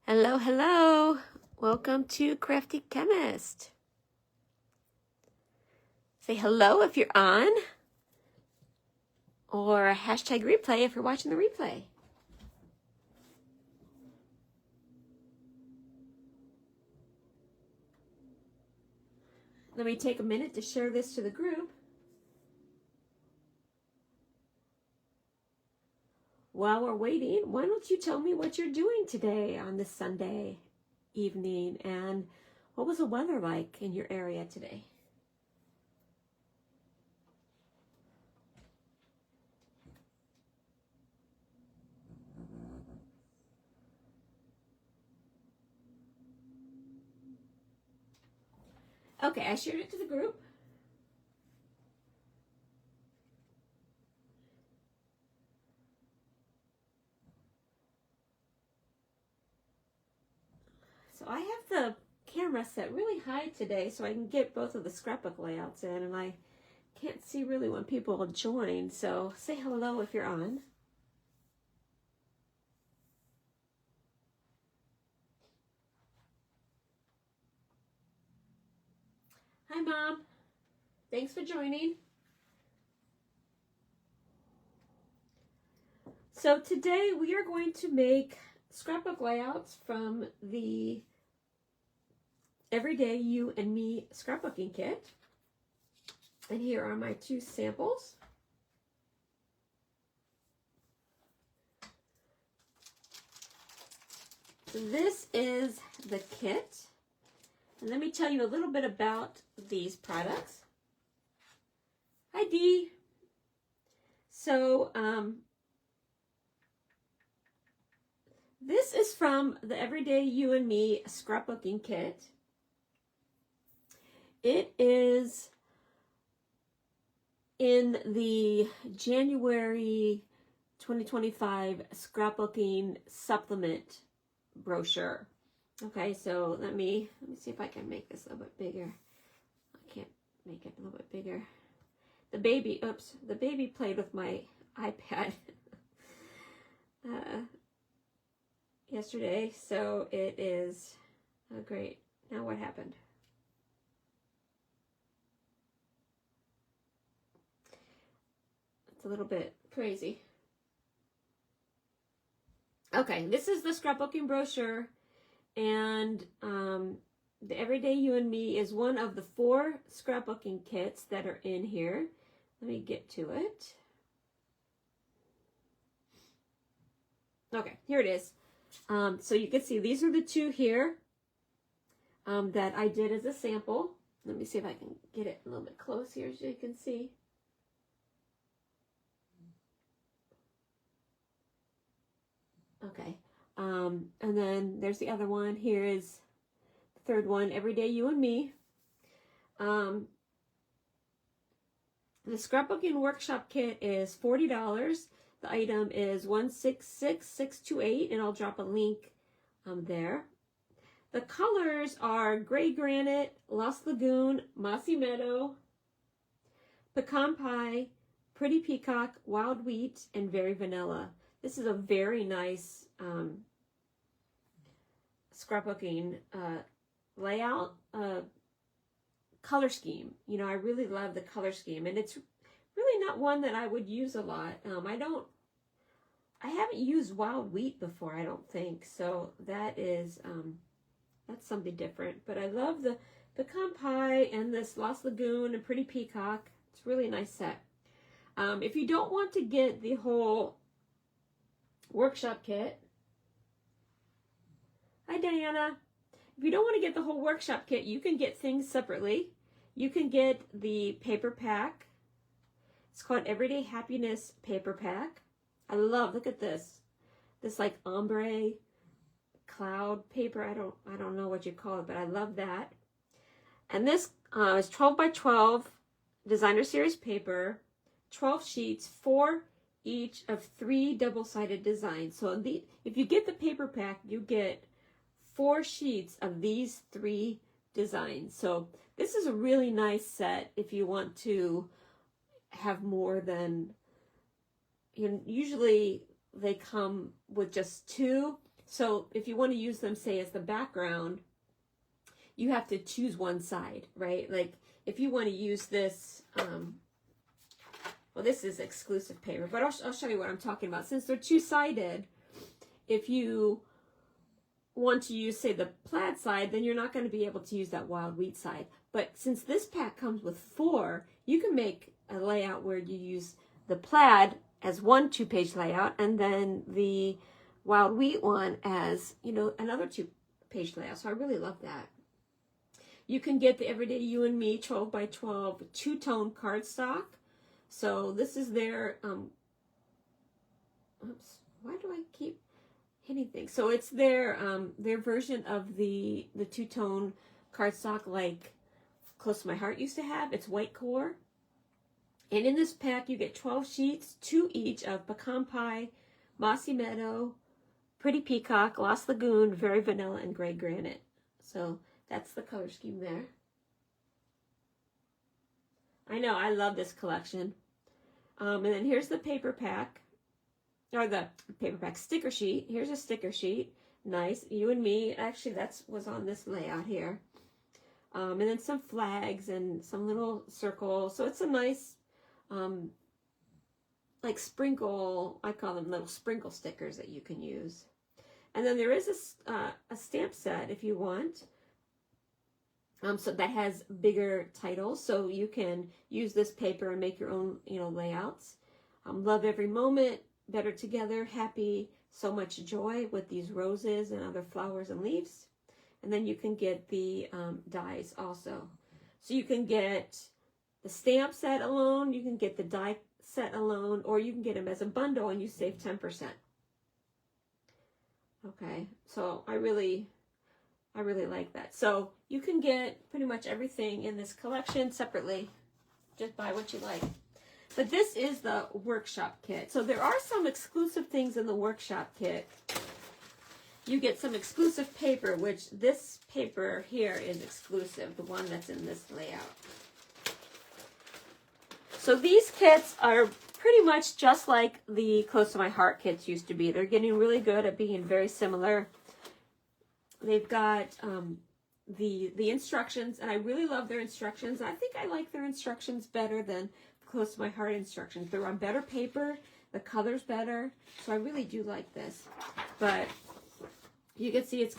Hello, hello. Welcome to Crafty Chemist. Say hello if you're on, or hashtag replay if you're watching the replay. Let me take a minute to share this to the group. While we're waiting, why don't you tell me what you're doing today on this Sunday evening, and what was the weather like in your area today? Okay, I shared it to the group. So I have the camera set really high today so I can get both of the scrapbook layouts in, and I can't see really when people will join, so say hello if you're on. Hi, Mom. Thanks for joining. So today we are going to make scrapbook layouts from the Everyday You and Me scrapbooking kit. And here are my two samples. So this is the kit. And let me tell you a little bit about these products. Hi, Dee. So, this is from the Everyday You and Me scrapbooking kit. It is in the January 2025 scrapbooking supplement brochure. Okay, so let me see if I can make this a little bit bigger. I can't make it a little bit bigger. The baby played with my iPad yesterday, so it is great. Now what happened? It's a little bit crazy. Okay, this is the scrapbooking brochure, and the Everyday You and Me is one of the 4 scrapbooking kits that are in here. Let me get to it. Okay, here it is. So you can see these are the 2 here that I did as a sample. Let me see if I can get it a little bit close here so you can see. Okay, and then there's the other one. Here is the 3rd one, Everyday You and Me. The scrapbooking workshop kit is $40. The item is 166628, and I'll drop a link there. The colors are Gray Granite, Lost Lagoon, Mossy Meadow, Pecan Pie, Pretty Peacock, Wild Wheat, and Very Vanilla. This is a very nice scrapbooking layout, color scheme. You know, I really love the color scheme, and it's really not one that I would use a lot. I haven't used Wild Wheat before, I don't think, so that is that's something different. But I love the Pecan Pie and this Lost Lagoon and Pretty Peacock. It's a really nice set. If you don't want to get the whole workshop kit, hi Diana. If you don't want to get the whole workshop kit, you can get things separately. You can get the paper pack. It's called Everyday Happiness Paper Pack. I love, look at this. This like ombre cloud paper. I don't know what you call it, but I love that. And this is 12 by 12 designer series paper, 12 sheets, 4 each of 3 double-sided designs. So if you get the paper pack, you get 4 sheets of these 3 designs. So this is a really nice set if you want to have more than, usually they come with just 2, So if you want to use them, say, as the background, you have to choose one side, right? Like if you want to use this, well, this is exclusive paper, but I'll show you what I'm talking about. Since they're two-sided, if you want to use, say, the plaid side, then you're not going to be able to use that wild wheat side. But since this pack comes with 4, you can make a layout where you use the plaid as one 2-page layout, and then the wild wheat one as, you know, another 2-page layout. So I really love that. You can get the Everyday You and Me 12 by 12 two-tone cardstock. So this is their, oops, why do I keep hitting things? So it's their version of the two-tone cardstock like Close to My Heart used to have. It's white core. And in this pack, you get 12 sheets, 2 each of Pecan Pie, Mossy Meadow, Pretty Peacock, Lost Lagoon, Very Vanilla, and Gray Granite. So that's the color scheme there. I know, I love this collection. And then here's the paper pack, or the paper pack sticker sheet. Here's a sticker sheet. Nice. You and Me. Actually, that was on this layout here. And then some flags and some little circles. So it's a nice, like sprinkle, I call them little sprinkle stickers that you can use. And then there is a stamp set if you want. So that has bigger titles, so you can use this paper and make your own, you know, layouts. Love Every Moment, Better Together, Happy, So Much Joy with these roses and other flowers and leaves. And then you can get the dies also. So you can get the stamp set alone, you can get the die set alone, or you can get them as a bundle and you save 10%. Okay, so I really like that. So you can get pretty much everything in this collection separately. Just buy what you like. But this is the workshop kit. So there are some exclusive things in the workshop kit. You get some exclusive paper, which this paper here is exclusive, the one that's in this layout. So these kits are pretty much just like the Close to My Heart kits used to be. They're getting really good at being very similar. They've got the instructions, and I really love their instructions. I think I like their instructions better than Close to My Heart instructions. They're on better paper, the color's better, so I really do like this. But you can see it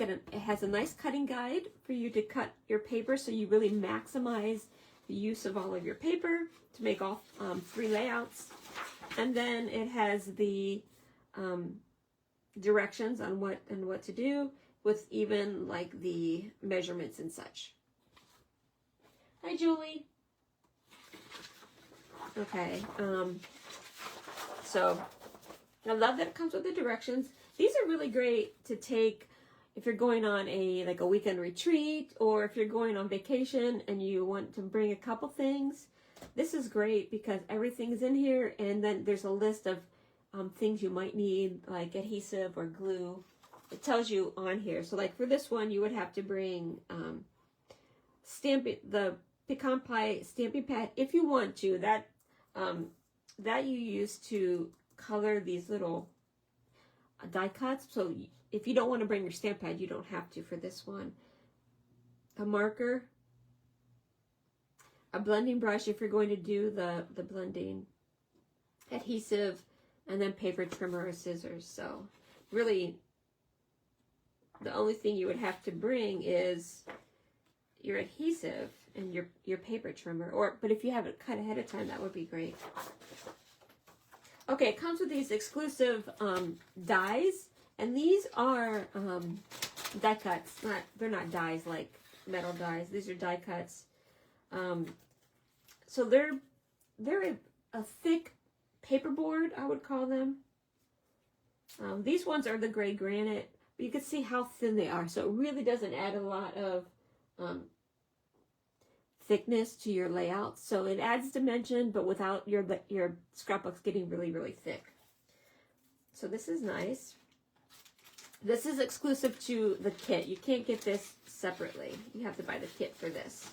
has a nice cutting guide for you to cut your paper, so you really maximize the use of all of your paper to make all 3 layouts. And then it has the directions on what to do, with even like the measurements and such. Hi, Julie. Okay, so I love that it comes with the directions. These are really great to take if you're going on a weekend retreat, or if you're going on vacation and you want to bring a couple things. This is great because everything is in here, and then there's a list of things you might need, like adhesive or glue. It tells you on here. So like for this one, you would have to bring the Pecan Pie stamping pad if you want to. That you use to color these little die cuts. So if you don't want to bring your stamp pad, you don't have to for this one. A marker, a blending brush if you're going to do the blending, adhesive, and then paper trimmer or scissors. So really, the only thing you would have to bring is your adhesive and your paper trimmer. But if you have it cut ahead of time, that would be great. Okay, it comes with these exclusive dies, and these are die cuts. They're not dies like metal dies. These are die cuts. So they're a thick paperboard, I would call them. These ones are the gray granite. But you can see how thin they are, so it really doesn't add a lot of thickness to your layout. So it adds dimension, but without your scrapbooks getting really, really thick. So this is nice. This is exclusive to the kit. You can't get this separately. You have to buy the kit for this.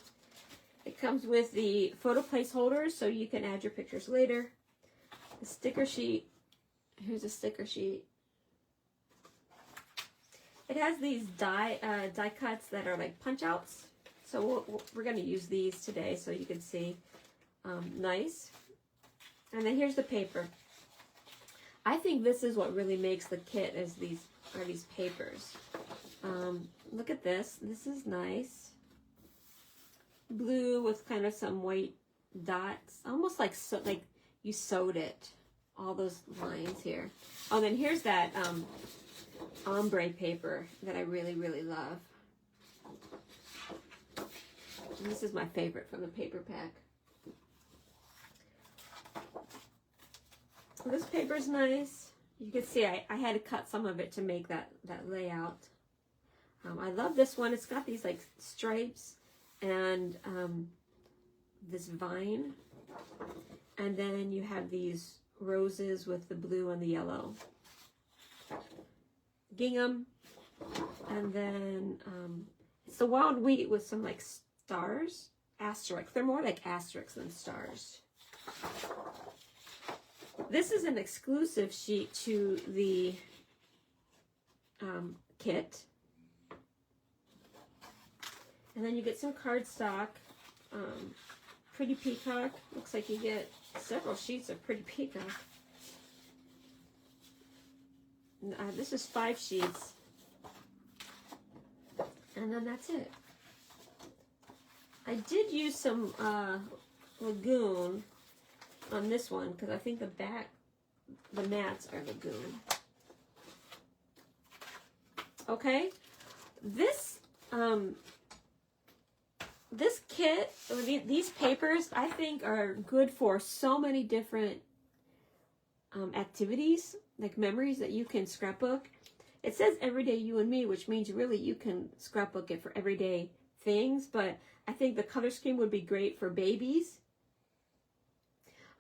It comes with the photo placeholders, so you can add your pictures later. The sticker sheet. Here's a sticker sheet. It has these die cuts that are like punch outs. So we're going to use these today so you can see. Nice. And then here's the paper. I think this is what really makes the kit is these papers. Look at this. This is nice. Blue with kind of some white dots. Almost like you sewed it. All those lines here. Oh, then here's that ombre paper that I really, really love. And this is my favorite from the paper pack. This paper's nice. You can see I had to cut some of it to make that layout. I love this one. It's got these like stripes and this vine. And then you have these roses with the blue and the yellow. Gingham. And then it's the wild wheat with some like stars. Asterisks. They're more like asterisks than stars. This is an exclusive sheet to the kit. And then you get some cardstock. Pretty Peacock. Looks like you get several sheets of Pretty Peacock. This is 5 sheets. And then that's it. I did use some Lagoon on this one because I think the mats are Lagoon. Okay, this kit, these papers, I think are good for so many different activities, like memories that you can scrapbook. It says everyday you and me, which means really you can scrapbook it for everyday things, but I think the color scheme would be great for babies.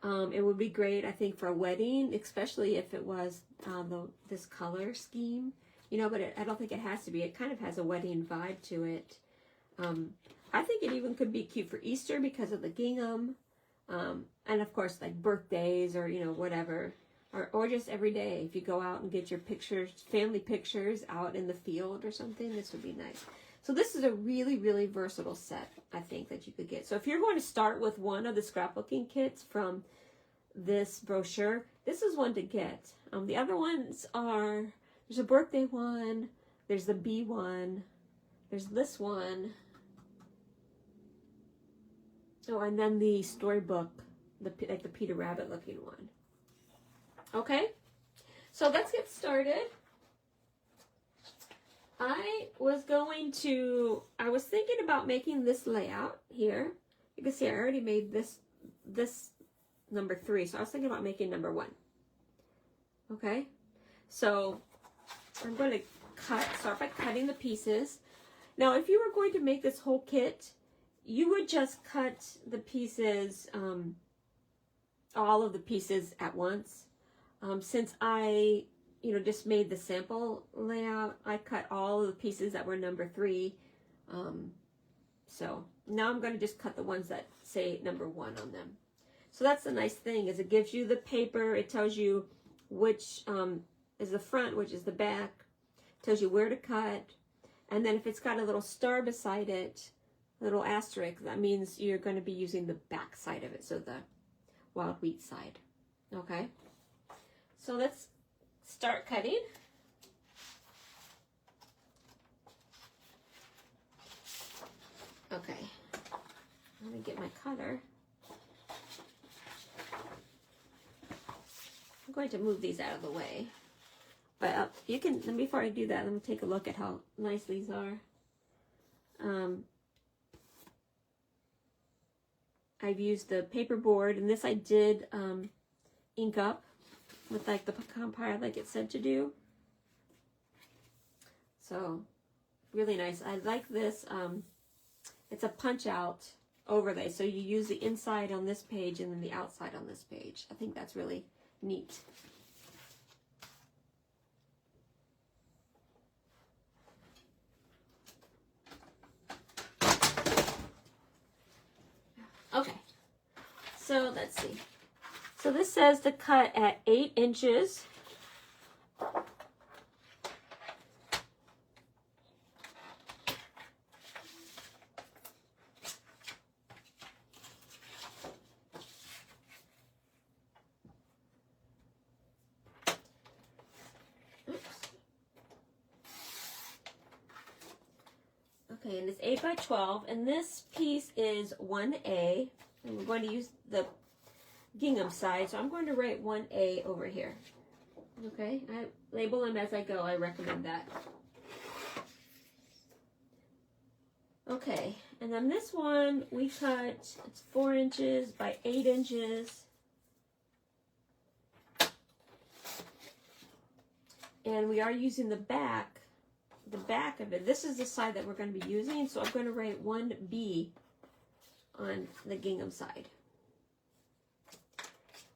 It would be great, I think, for a wedding, especially if it was this color scheme, you know, but I don't think it has to be. It kind of has a wedding vibe to it. I think it even could be cute for Easter because of the gingham. And of course, like birthdays or, you know, whatever. Or just every day, if you go out and get your pictures, family pictures out in the field or something, this would be nice. So this is a really, really versatile set, I think, that you could get. So if you're going to start with one of the scrapbooking kits from this brochure, this is one to get. The other ones are, there's a birthday one, there's the bee one, there's this one. Oh, and then the storybook, like the Peter Rabbit looking one. Okay, so let's get started. I was thinking about making this layout here. You can see I already made this number 3, so I was thinking about making number 1. Okay, so I'm going to start by cutting the pieces. Now, if you were going to make this whole kit, you would just cut the pieces, all of the pieces at once. Since I, just made the sample layout, I cut all of the pieces that were number 3. So now I'm going to just cut the ones that say number 1 on them. So that's the nice thing, is it gives you the paper. It tells you which is the front, which is the back. It tells you where to cut. And then if it's got a little star beside it, a little asterisk, that means you're going to be using the back side of it, so the wild wheat side. Okay? So let's start cutting. Okay, let me get my cutter. I'm going to move these out of the way. But you can, before I do that, let me take a look at how nice these are. I've used the paper board, and this I did ink up with like the pecan pie like it said to do. So really nice. I like this. It's a punch out overlay, so you use the inside on this page and then the outside on this page. I think that's really neat. Okay, so let's see. So this says to cut at 8 inches. Okay, and it's 8 by 12, and this piece is 1A, and we're going to use the gingham side, so I'm going to write 1A over here. Okay, I label them as I go. I recommend that. Okay, and then this one we cut, it's 4 inches by 8 inches. And we are using the back of it. This is the side that we're going to be using, so I'm going to write 1B on the gingham side.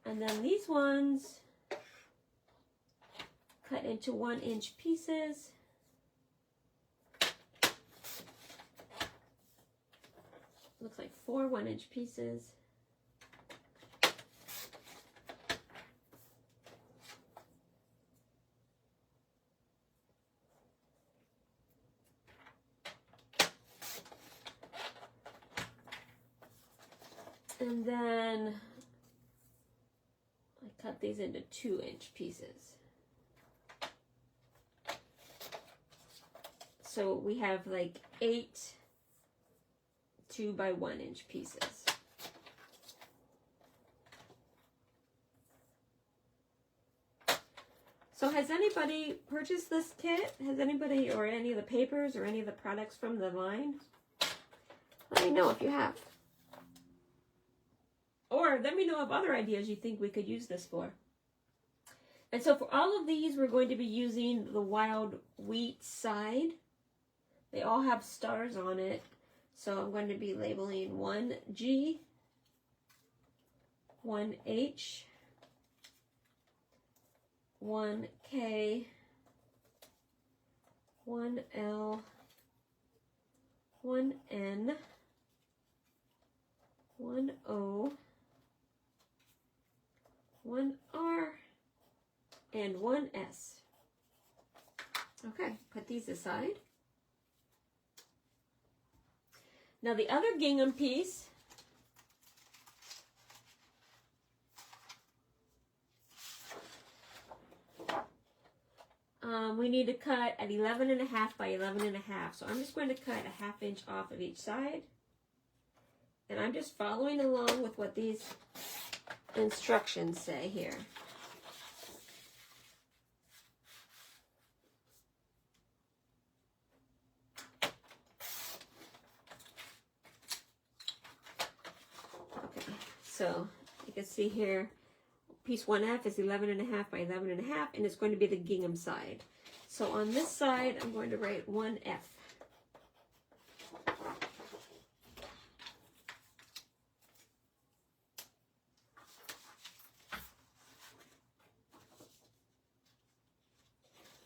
And then these ones cut into 1-inch pieces. Looks like 4 1-inch pieces. And then I cut these into 2-inch pieces. So we have like 8 2 by 1-inch pieces. So has anybody purchased this kit? Has anybody, or any of the papers or any of the products from the line? Let me know if you have. Or let me know of other ideas you think we could use this for. And so for all of these, we're going to be using the wild wheat side. They all have stars on it. So I'm going to be labeling 1G, 1H, 1K, 1L, 1N, 1O, 1R, and 1S. Okay, put these aside. Now the other gingham piece, we need to cut at 11.5 by 11.5. So I'm just going to cut a 1/2 inch off of each side. And I'm just following along with what these instructions say here. Okay, so you can see here, piece 1F is 11.5 by 11.5, and it's going to be the gingham side. So on this side, I'm going to write 1F.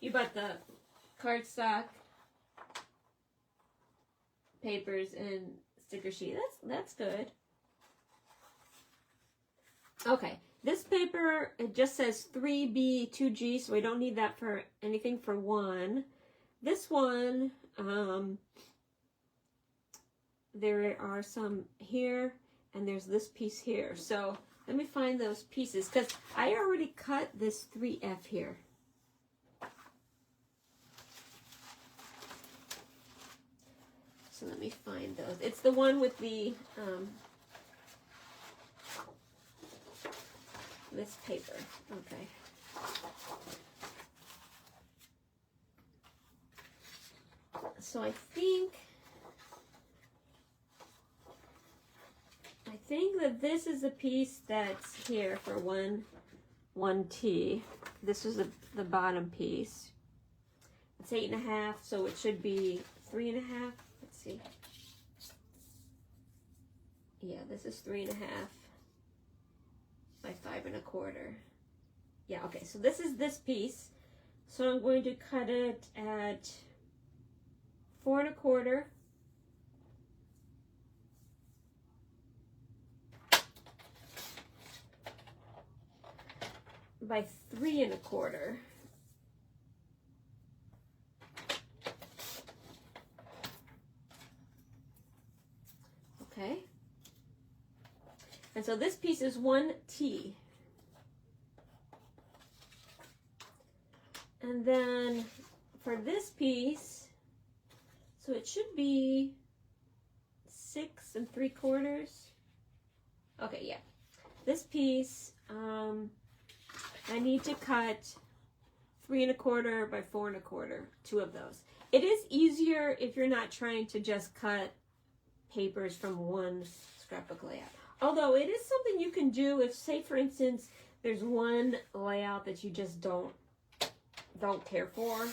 You bought the cardstock, papers, and sticker sheet. That's good. Okay, this paper, it just says 3B, 2G, so we don't need that for anything for 1. This one, there are some here, and there's this piece here. So let me find those pieces, because I already cut this 3F here. So let me find those. It's the one with the, this paper. Okay. So I think that this is a piece that's here for 1T. This is the bottom piece. It's 8.5, so it should be 3.5. Let's see. Yeah, this is 3.5 by 5.25. Yeah, okay, so this is this piece. So I'm going to cut it at 4.25 by 3.25. Okay. And so this piece is 1T. And then for this piece, So it should be 6 3/4. Okay, yeah. This piece, I need to cut 3 1/4 by 4 1/4, 2 of those. It is easier if you're not trying to just cut papers from one scrapbook layout. Although it is something you can do if, say for instance, there's one layout that you just don't care for.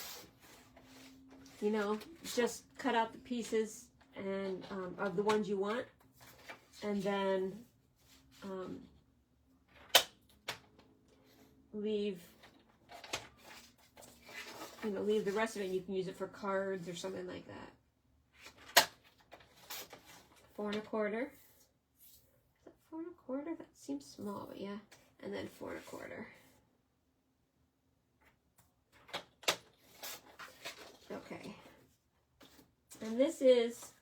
You know, just cut out the pieces and of the ones you want, and then leave the rest of it, and you can use it for cards or something like that. 4 1/4. Is that 4 1/4? That seems small, but yeah. And then 4 1/4. Okay. And this is,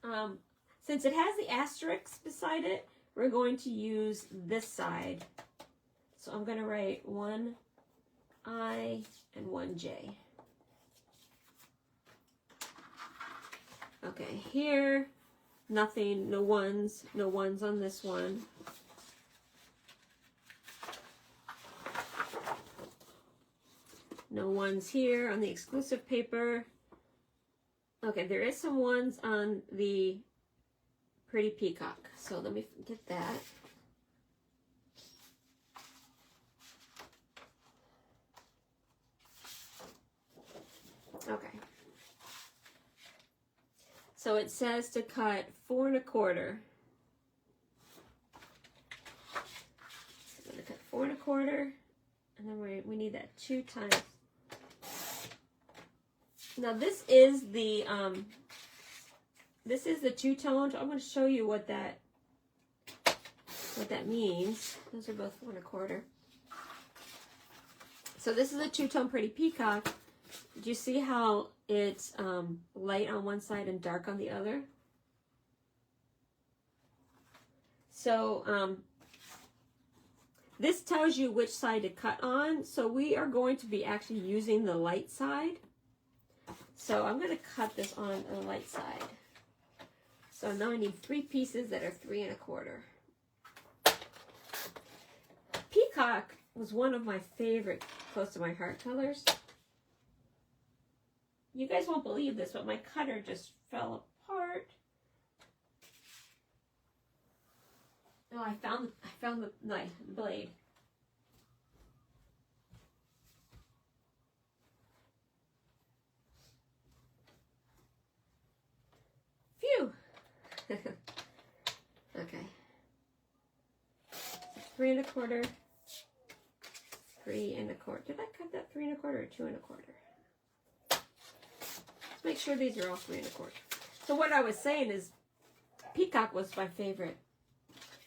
since it has the asterisk beside it, we're going to use this side. So I'm going to write 1 I and 1 J. Okay, here, nothing, no ones on this one. No ones here on the exclusive paper. Okay, there is some ones on the Pretty Peacock. So let me get that. Okay. So it says to cut 4 1/4. So I'm going to cut 4 1/4, and then we need that 2 times. Now this is the two-tone. I'm going to show you what that means. Those are both 4 1/4. So this is a two-tone Pretty Peacock. Do you see how it's light on one side and dark on the other? So this tells you which side to cut on. So we are going to be actually using the light side. So I'm going to cut this on the light side. So now I need 3 pieces that are 3 1/4. Peacock was one of my favorite close to my heart colors. You guys won't believe this, but my cutter just fell apart. Oh, I found the knife, the blade. Phew. Okay. 3 1/4. 3 1/4. Did I cut that 3 1/4 or 2 1/4? Let's make sure these are all 3 1/4. So what I was saying is, Peacock was my favorite,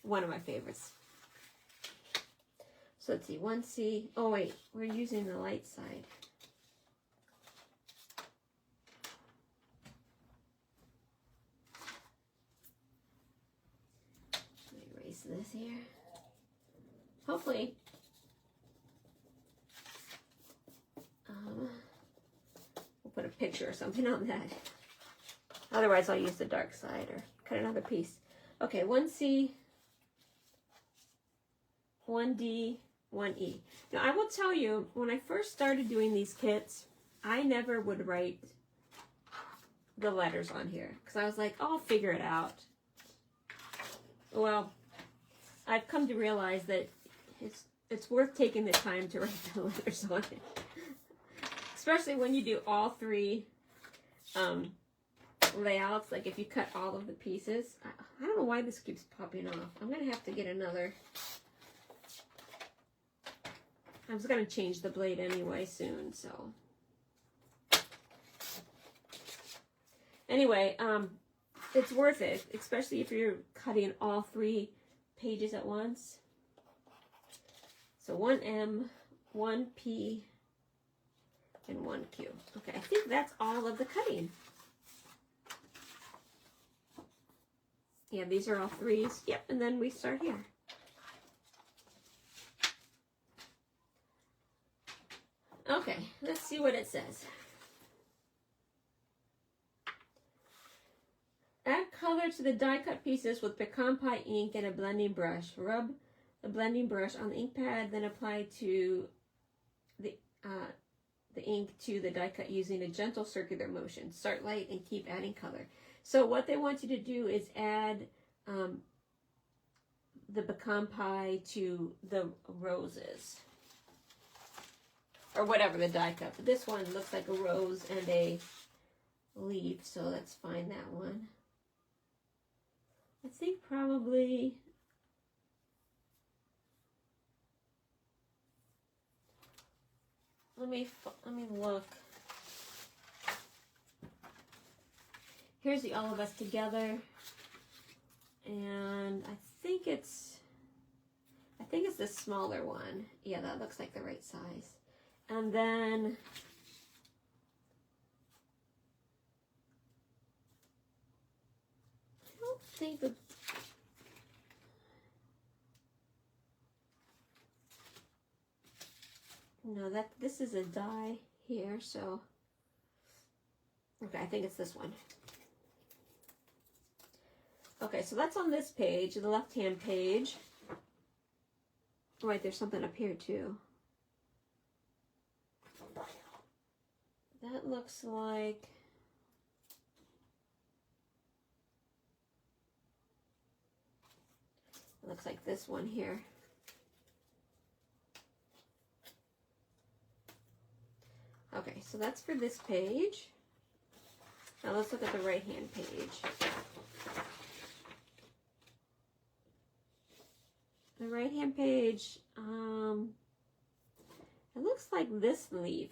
one of my favorites. So let's see, 1C. Oh wait, we're using the light side. Let me erase this here. Hopefully, we'll put a picture or something on that. Otherwise, I'll use the dark side or cut another piece. Okay, 1C, 1D, 1E. Now, I will tell you, when I first started doing these kits, I never would write the letters on here because I was like, oh, I'll figure it out. Well, I've come to realize that it's worth taking the time to write the letters on it. Especially when you do all 3 layouts, like if you cut all of the pieces. I don't know why this keeps popping off. I'm going to have to get another. I was going to change the blade anyway soon, so. Anyway, it's worth it, especially if you're cutting all 3 pages at once. So 1M, 1P, and 1Q. Okay, I think that's all of the cutting. Yeah, these are all 3s. Yep, and then we start here. Okay, let's see what it says. color to the die cut pieces with pecan pie ink and a blending brush. Rub the blending brush on the ink pad, then apply to the ink to the die cut using a gentle circular motion. Start light and keep adding color. So what they want you to do is add the pecan pie to the roses, or whatever the die cut. But this one looks like a rose and a leaf, so let's find that one. I think probably let me look. Here's the All of Us Together, and I think it's the smaller one. Yeah, that looks like the right size. And then I don't think that no, this is a die here, so okay, I think it's this one. Okay, so that's on this page, the left-hand page. Right, there's something up here too. That looks like this one here. Okay, so that's for this page. Now let's look at the right-hand page. The right-hand page, it looks like this leaf.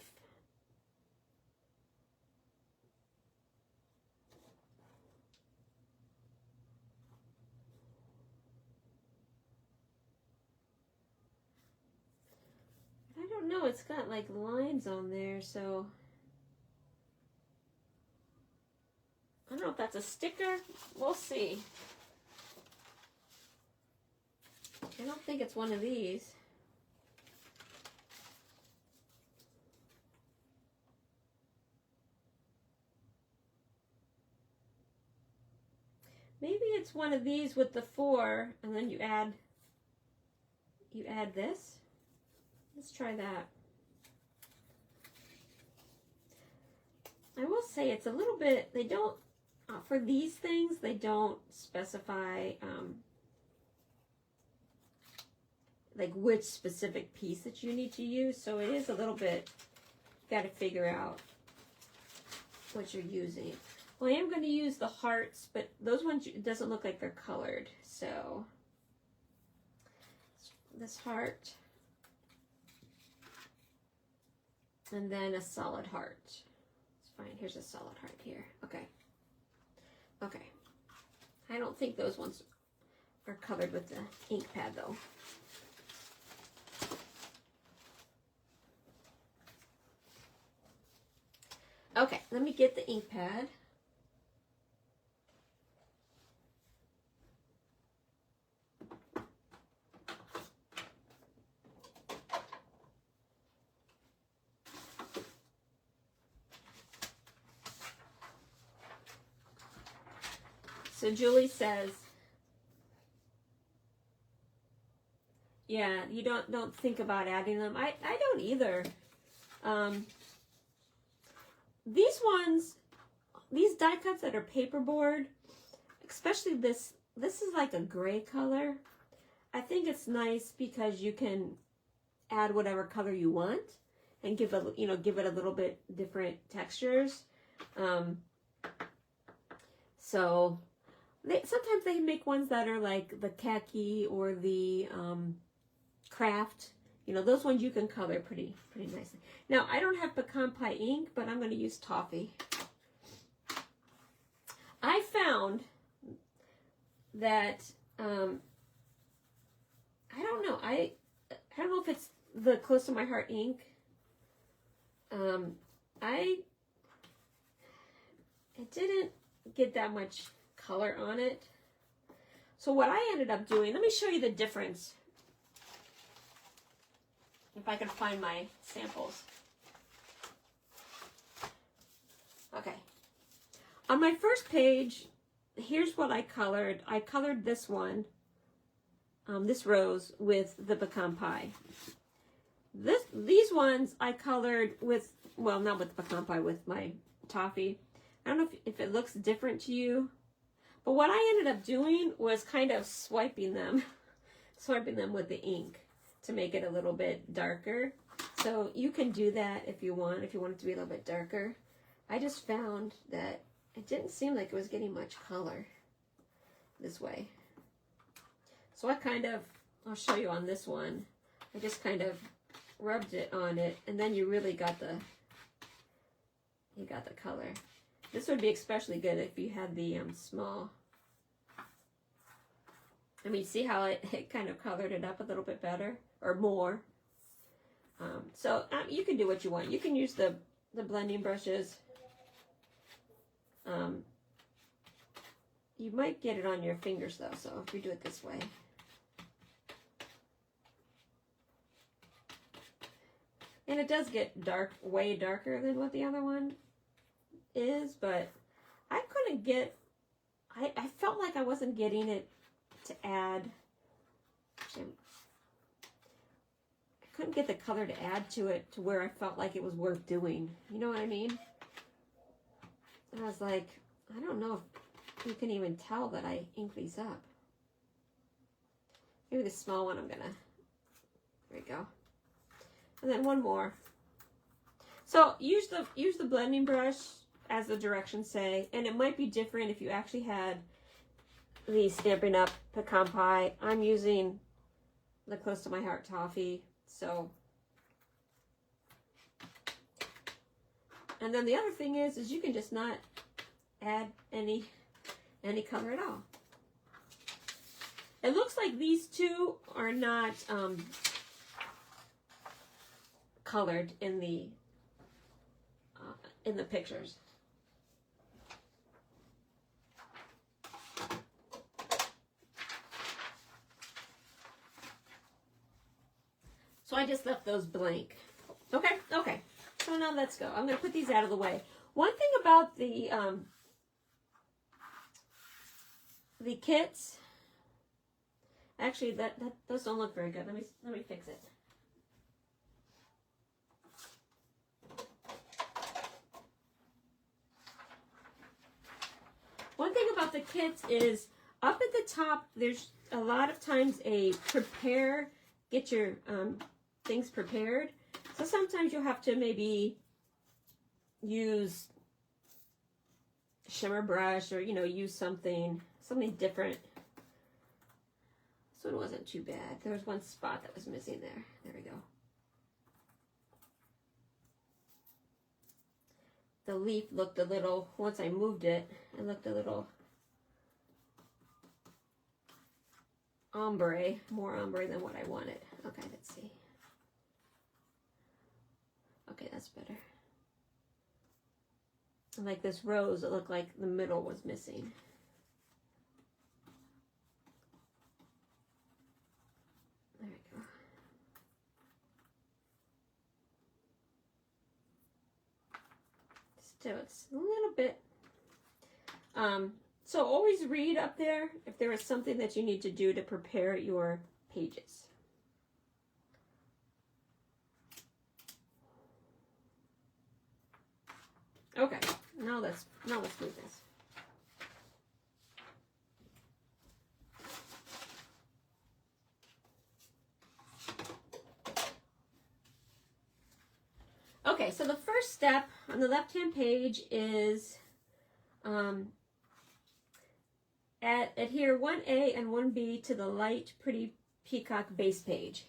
I don't know, it's got like lines on there, so I don't know if that's a sticker. We'll see. I don't think it's one of these. Maybe it's one of these with the 4, and then you add this. Let's try that. I will say it's a little bit, they don't, for these things, they don't specify like which specific piece that you need to use. So it is a little bit, got to figure out what you're using. Well, I am going to use the hearts, but those ones, it doesn't look like they're colored. So this heart, and then a solid heart. It's fine. Here's a solid heart here. Okay. Okay. I don't think those ones are covered with the ink pad though. Okay, let me get the ink pad. So Julie says, yeah, you don't think about adding them. I don't either. These ones, these die cuts that are paperboard, especially this is like a gray color. I think it's nice because you can add whatever color you want and give it a little bit different textures. So sometimes they make ones that are like the khaki or the craft. You know, those ones you can color pretty nicely. Now, I don't have pecan pie ink, but I'm going to use toffee. I found that, I don't know, I don't know if it's the Close to My Heart ink. It didn't get that much color on it. So what I ended up doing, let me show you the difference. If I can find my samples. Okay. On my first page, here's what I colored. I colored this one, this rose, with the pecan pie. These ones I colored with, well, not with the pecan pie, with my toffee. I don't know if it looks different to you, but what I ended up doing was kind of swiping them with the ink to make it a little bit darker. So you can do that if you want it to be a little bit darker. I just found that it didn't seem like it was getting much color this way. So I'll show you on this one. I just kind of rubbed it on it, and then you really got the color. This would be especially good if you had the small. I mean, see how it kind of colored it up a little bit better or more. So you can do what you want. You can use the blending brushes. You might get it on your fingers though, so if you do it this way. And it does get dark, way darker than what the other one is, but I couldn't get, I felt like I wasn't getting it to add, actually, I couldn't get the color to add to it to where I felt like it was worth doing. You know what I mean? And I was like, I don't know if you can even tell that I inked these up. Maybe the small one there we go. And then one more. So use the blending brush as the directions say, and it might be different if you actually had the Stampin' Up! Pecan pie. I'm using the Close to My Heart toffee, so. And then the other thing is you can just not add any color at all. It looks like these two are not colored in the pictures. So I just left those blank. Okay. So now let's go. I'm going to put these out of the way. One thing about the kits, actually those don't look very good. Let me fix it. One thing about the kits is up at the top, there's a lot of times a get your things prepared. So sometimes you'll have to maybe use shimmer brush or, use something different. This one wasn't too bad. There was one spot that was missing there. There we go. The leaf looked a little, once I moved it, it looked a little more ombre than what I wanted. Okay, let's see. Okay, that's better. Like this rose, it looked like the middle was missing. There we go. Still, it's a little bit. So always read up there if there is something that you need to do to prepare your pages. Okay, now let's move this. Okay, so the first step on the left-hand page is adhere 1A and 1B to the light pretty peacock base page.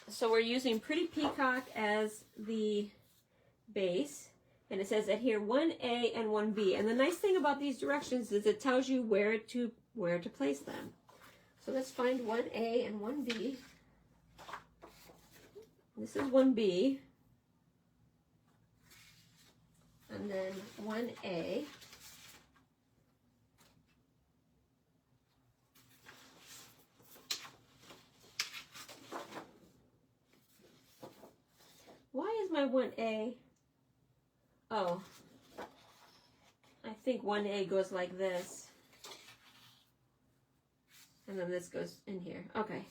So we're using Pretty Peacock as the base, and it says adhere 1A and 1B. And the nice thing about these directions is it tells you where to place them. So let's find 1A and 1B. This is 1B, and then 1A. my 1A? Oh, I think 1A goes like this. And then this goes in here. Okay.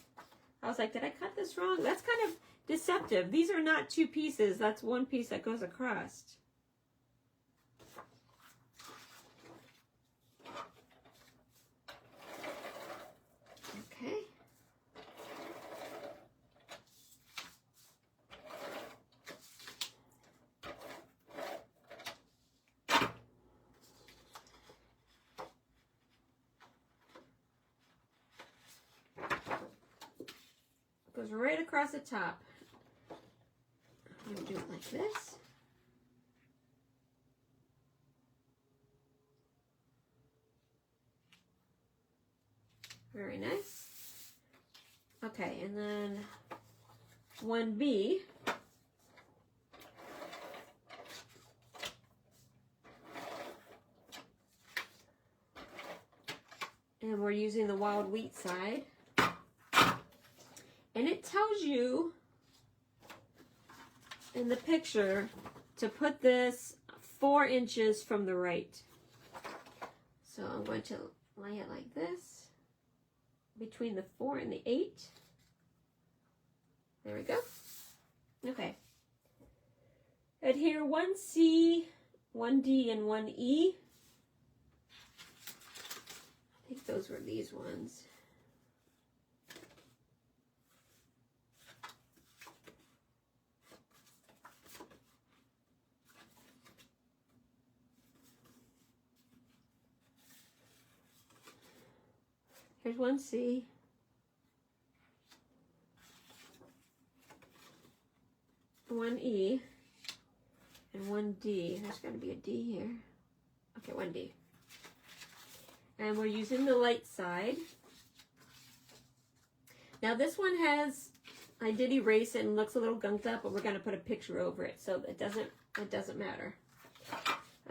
I was like, did I cut this wrong? That's kind of deceptive. These are not two pieces. That's one piece that goes across. Okay. Goes right across the top. I'm going to do it like this. Very nice. Okay, and then 1B. And we're using the wild wheat side. And it tells you in the picture to put this 4 inches from the right. So I'm going to lay it like this, between the 4 and the 8. There we go. Okay. Adhere 1C, 1D, and 1E. I think those were these ones. Here's 1C. 1E. And 1D. There's got to be a D here. Okay, 1D. And we're using the light side. Now this one has, I did erase it and looks a little gunked up, but we're going to put a picture over it, so it doesn't matter.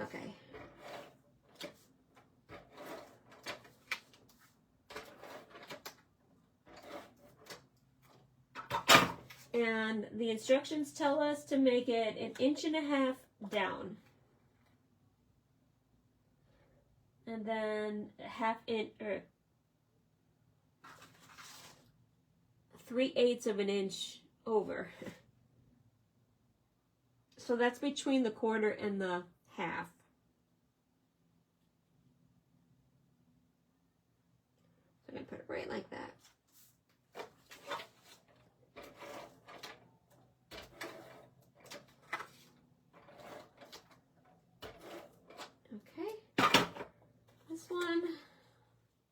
Okay. And the instructions tell us to make it 1.5 inches down. And then 1/2 inch, or 3/8 of an inch over. So that's between the 1/4 and the 1/2. So I'm going to put it right like that. One,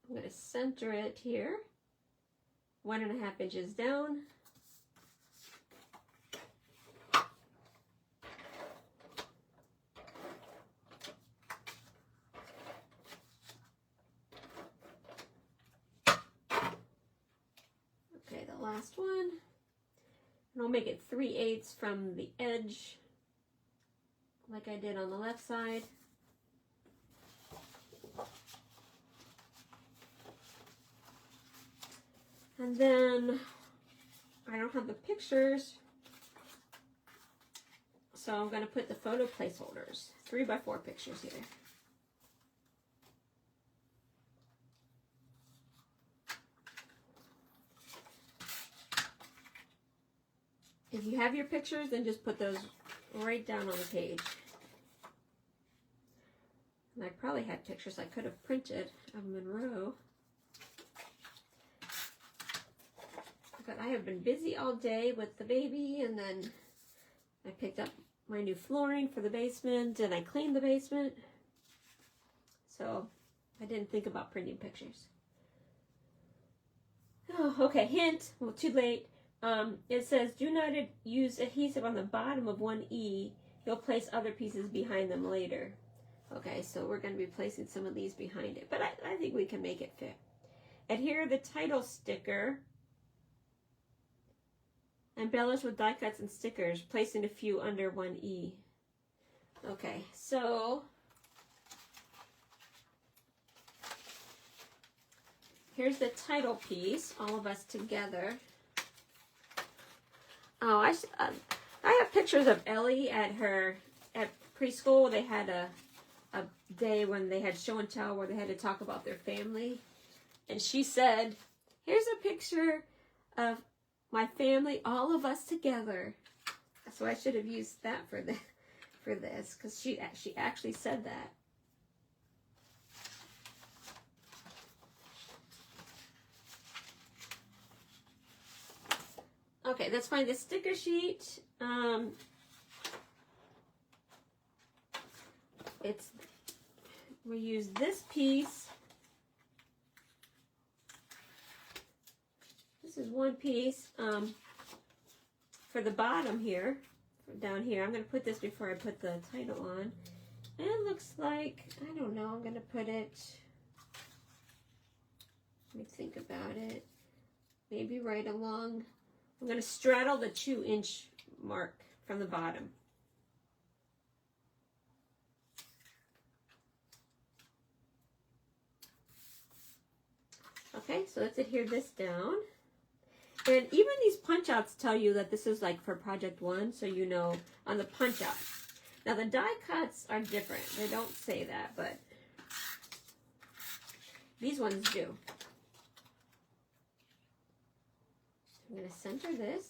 I'm going to center it here, 1.5 inches down. Okay, the last one, and I'll make it 3/8 from the edge, like I did on the left side. And then I don't have the pictures, so I'm going to put the photo placeholders, 3x4 pictures here. If you have your pictures, then just put those right down on the page. And I probably had pictures I could have printed of Monroe. But I have been busy all day with the baby, and then I picked up my new flooring for the basement, and I cleaned the basement. So I didn't think about printing pictures. Oh, okay, hint, well, too late. It says, do not use adhesive on the bottom of 1E. You'll place other pieces behind them later. Okay, so we're going to be placing some of these behind it, but I think we can make it fit. Adhere the title sticker. Embellish with die cuts and stickers, placing a few under 1E. Okay, so here's the title piece, all of us together. Oh, I have pictures of Ellie at preschool. They had a day when they had show and tell where they had to talk about their family. And she said, here's a picture of my family, all of us together. So I should have used that for this, because she actually said that. Okay, let's find the sticker sheet. We use this piece. This is one piece for the bottom here, down here. I'm going to put this before I put the title on. And it looks like, I don't know, I'm going to put it, let me think about it, maybe right along. I'm going to straddle the 2-inch mark from the bottom. Okay, so let's adhere this down. And even these punch outs tell you that this is like for project 1, so you know on the punch outs. Now the die cuts are different. They don't say that, but these ones do. I'm going to center this.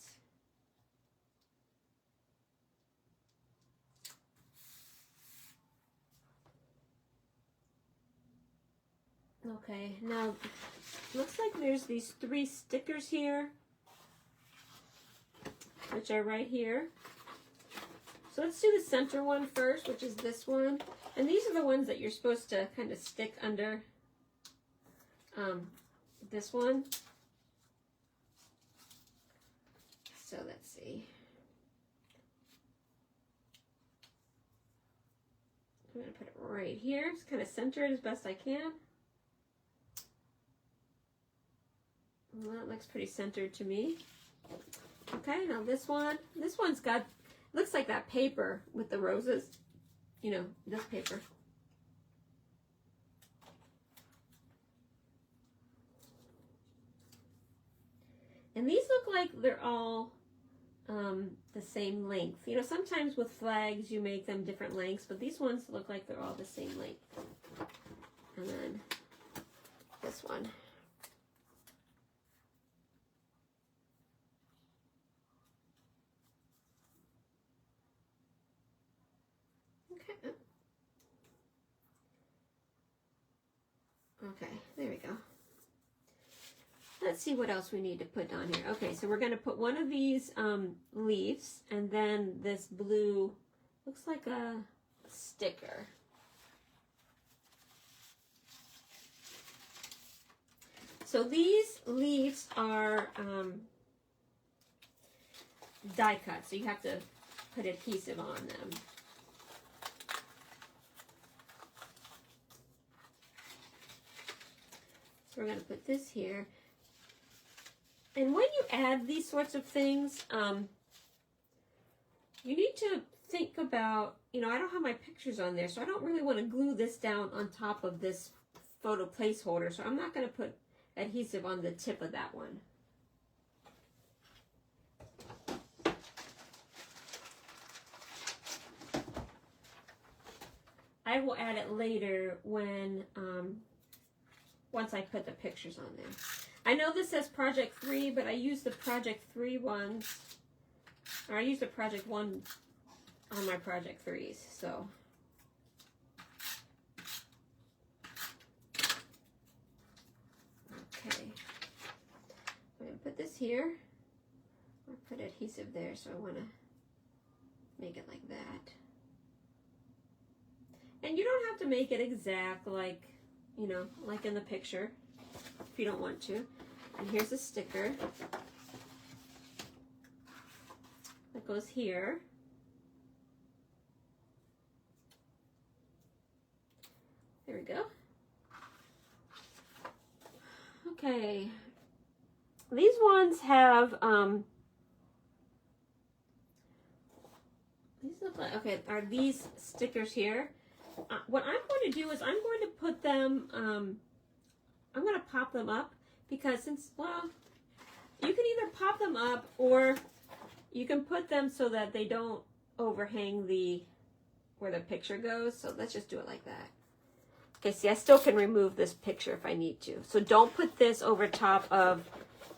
Okay, now looks like there's these 3 stickers here, which are right here. So let's do the center one first, which is this one. And these are the ones that you're supposed to kind of stick under this one. So let's see. I'm going to put it right here. Just kind of center it as best I can. Well, that looks pretty centered to me. Okay, now this one's got, looks like that paper with the roses. You know, this paper. And these look like they're all the same length. You know, sometimes with flags you make them different lengths, but these ones look like they're all the same length. And then this one. Okay. Okay, there we go. Let's see what else we need to put on here. Okay, so we're going to put one of these leaves, and then this blue, looks like a sticker. So these leaves are die cut, so you have to put adhesive on them. So we're going to put this here. And when you add these sorts of things, you need to think about, you know, I don't have my pictures on there, so I don't really want to glue this down on top of this photo placeholder, so I'm not going to put adhesive on the tip of that one. I will add it later when, once I put the pictures on there. I know this says Project 3, but I use the Project 3 ones, or I use the Project 1 on my Project 3s, so. Okay. I'm going to put this here. I'll put adhesive there, so I want to make it like that. And you don't have to make it exact like, you know, like in the picture, if you don't want to. And here's a sticker that goes here. There we go. Okay. These ones have, these look like, okay, are these stickers here? What I'm going to do is I'm going to put them, I'm going to pop them up because since, well, you can either pop them up or You can put them so that they don't overhang where the picture goes. So let's just do it like that. Okay, see, I still can remove this picture if I need to. So don't put this over top of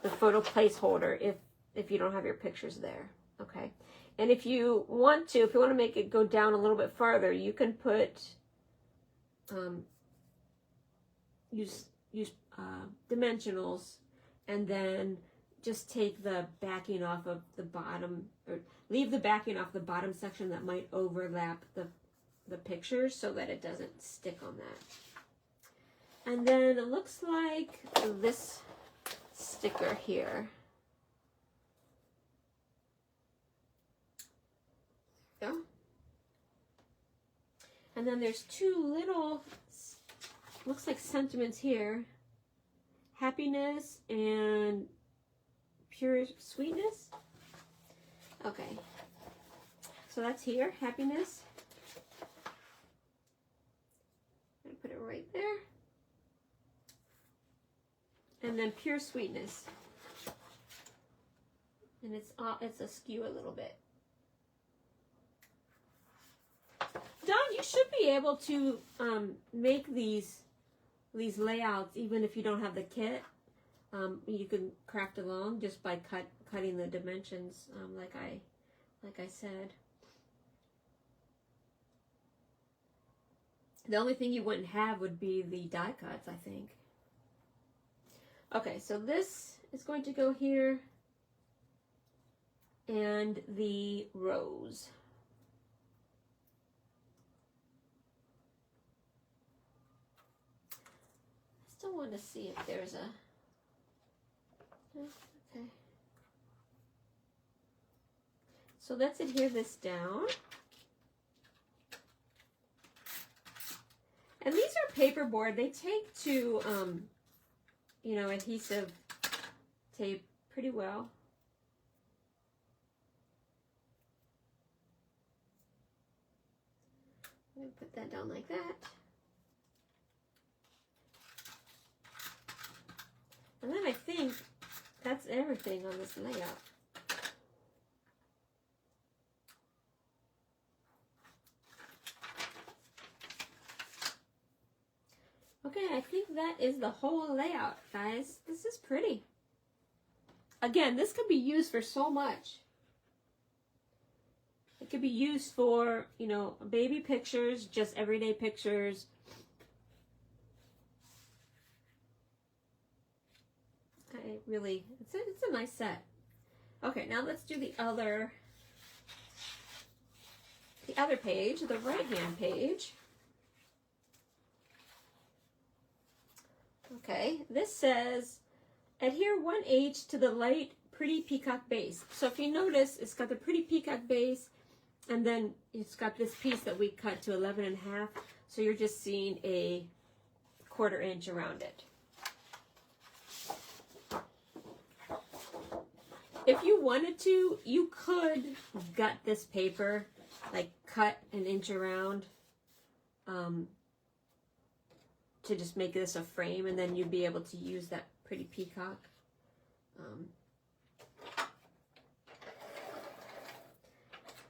the photo placeholder if you don't have your pictures there. Okay. And if you want to make it go down a little bit farther, you can put, use dimensionals, and then just take the backing off of the bottom, or leave the backing off the bottom section that might overlap the pictures so that it doesn't stick on that. And then it looks like this sticker here. Go. And then there's two little, looks like sentiments here. Happiness and pure sweetness. Okay. So that's here, happiness. I'm going to put it right there. And then pure sweetness. And it's askew a little bit. Don, you should be able to make these layouts even if you don't have the kit. You can craft along just by cutting the dimensions, like I said. The only thing you wouldn't have would be the die cuts, I think. Okay, so this is going to go here, and the rose. I still want to see if there's a... Okay. So let's adhere this down. And these are paperboard. They take to, you know, adhesive tape pretty well. I'm going to put that down like that. And then I think that's everything on this layout. Okay, I think that is the whole layout, guys. This is pretty. Again, this could be used for so much. It could be used for, you know, baby pictures, just everyday pictures. It's a nice set. Okay, now let's do the other page, the right-hand page. Okay, this says, adhere 1H to the light pretty peacock base. So if you notice, it's got the pretty peacock base, and then it's got this piece that we cut to 11.5. So you're just seeing a 1/4 inch around it. If you wanted to, you could gut this paper, like cut 1 inch around, to just make this a frame, and then you'd be able to use that pretty peacock.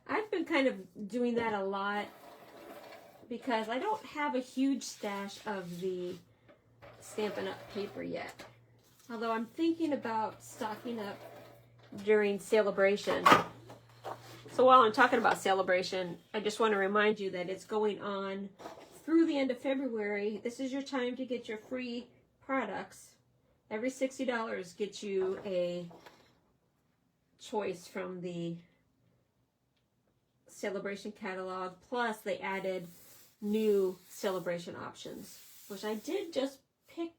I've been kind of doing that a lot because I don't have a huge stash of the Stampin' Up! Paper yet. Although I'm thinking about stocking up during Celebration. So while I'm talking about Celebration, I just want to remind you that it's going on through the end of February. This is your time to get your free products. Every $60 gets you a choice from the Celebration catalog. Plus, they added new Celebration options, which I did just pick.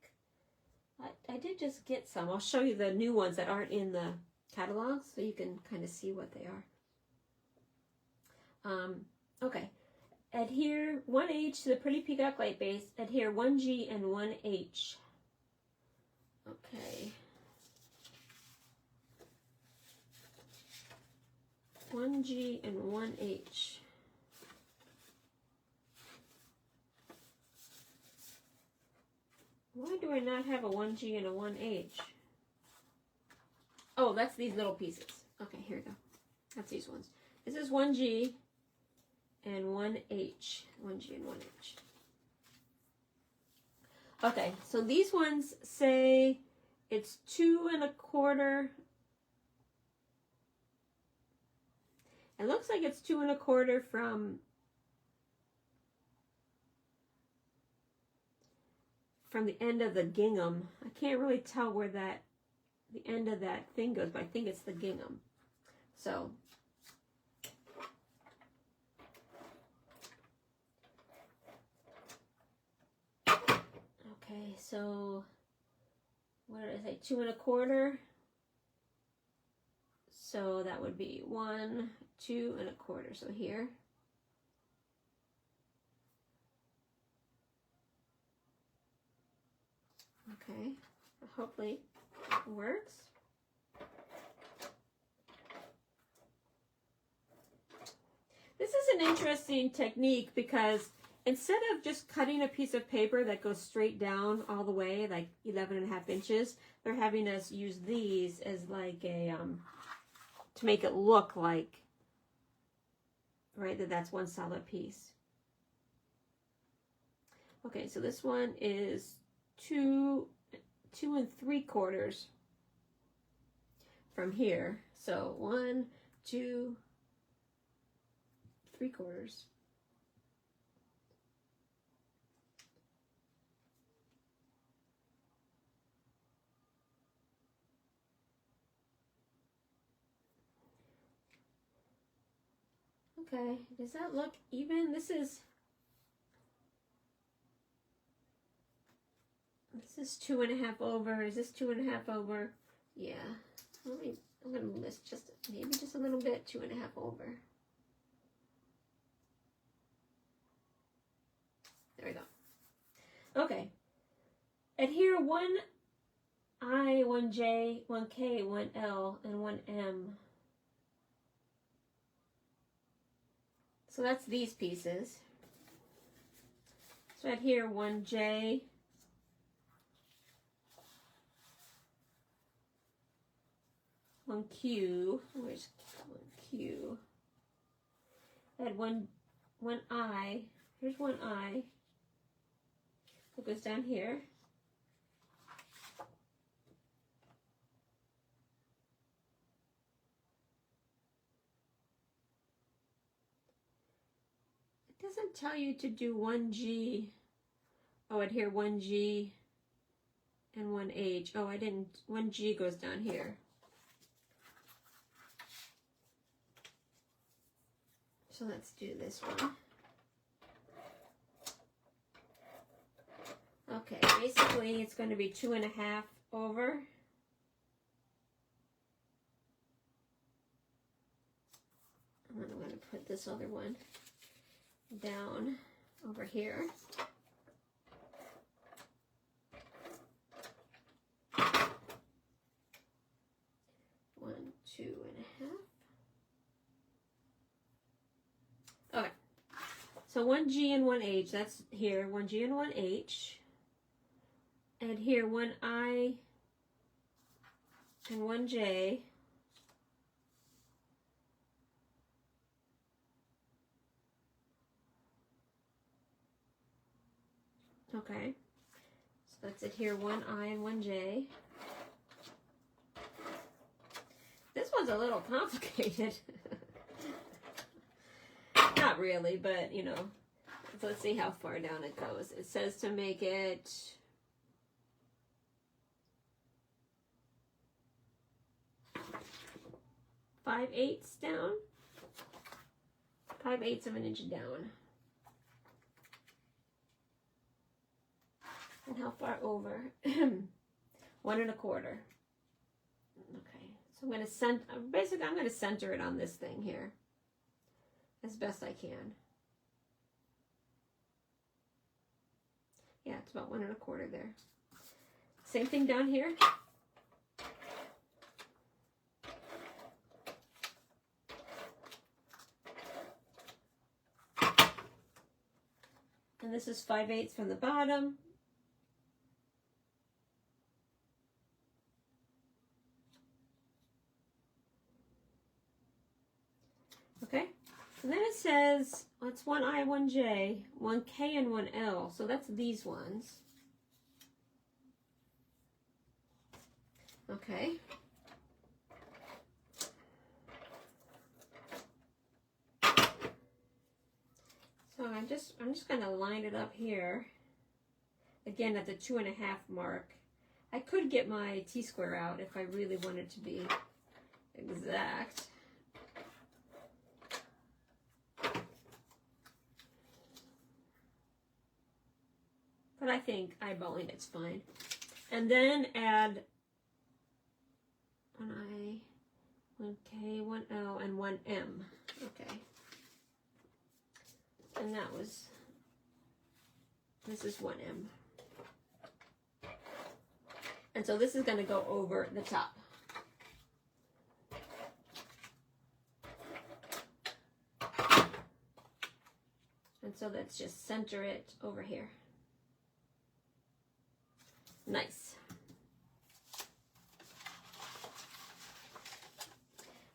I did just get some. I'll show you the new ones that aren't in the catalog so you can kind of see what they are. Okay. Adhere 1H to the pretty peacock light base. Adhere 1G and 1H. Okay. 1G and 1H. Why do I not have a 1G and a 1H? Oh, that's these little pieces. Okay, here we go. That's these ones. This is 1G and 1H. 1G and 1H. Okay, so these ones say it's 2 1/4. It looks like it's 2 1/4 from the end of the gingham. I can't really tell where the end of that thing goes, but I think it's the gingham. So okay, so what did I say? 2 1/4. So that would be 1, 2 1/4. So here. Okay, hopefully it works. This is an interesting technique because instead of just cutting a piece of paper that goes straight down all the way, like 11.5 inches, they're having us use these as like a, to make it look like, right, that's one solid piece. Okay, so this one is 2 3/4 from here. So 1, 2, 3/4. Okay, does that look even? This is 2 1/2 over. Is this 2 1/2 over? Yeah. I'm gonna move this maybe just a little bit, 2 1/2 over. There we go. Okay. Adhere 1I, 1J, 1K, 1L, and 1M. So that's these pieces. So adhere 1J, 1Q, where's 1Q? Add 1I, here's 1I, it goes down here. It doesn't tell you to do 1G. Oh, adhere 1G and 1H. Oh, I didn't, 1G goes down here. So let's do this one. Okay, basically it's going to be 2 1/2 over. And then I'm going to put this other one down over here. One, 2 1/2. Okay. So 1G and 1H, that's here, 1G and 1H. And here 1I and 1J. Okay. So that's it here, 1I and 1J. This one's a little complicated. Not really, but you know. So let's see how far down it goes. It says to make it 5/8 down. 5/8 of an inch down. And how far over? 1 1/4. Okay, so I'm going to basically I'm going to center it on this thing here as best I can. Yeah, it's about 1 1/4 there. Same thing down here. And this is 5/8 from the bottom. Okay, and then it says, well, it's 1I, 1J, 1K, and 1L. So that's these ones. Okay. So I'm just gonna line it up here. Again at the 2.5 mark. I could get my T-square out if I really wanted to be exact. But I think eyeballing it's fine. And then add 1I, 1K, 1L, and 1M. Okay. And this is 1M. And so this is going to go over the top. And so let's just center it over here. Nice.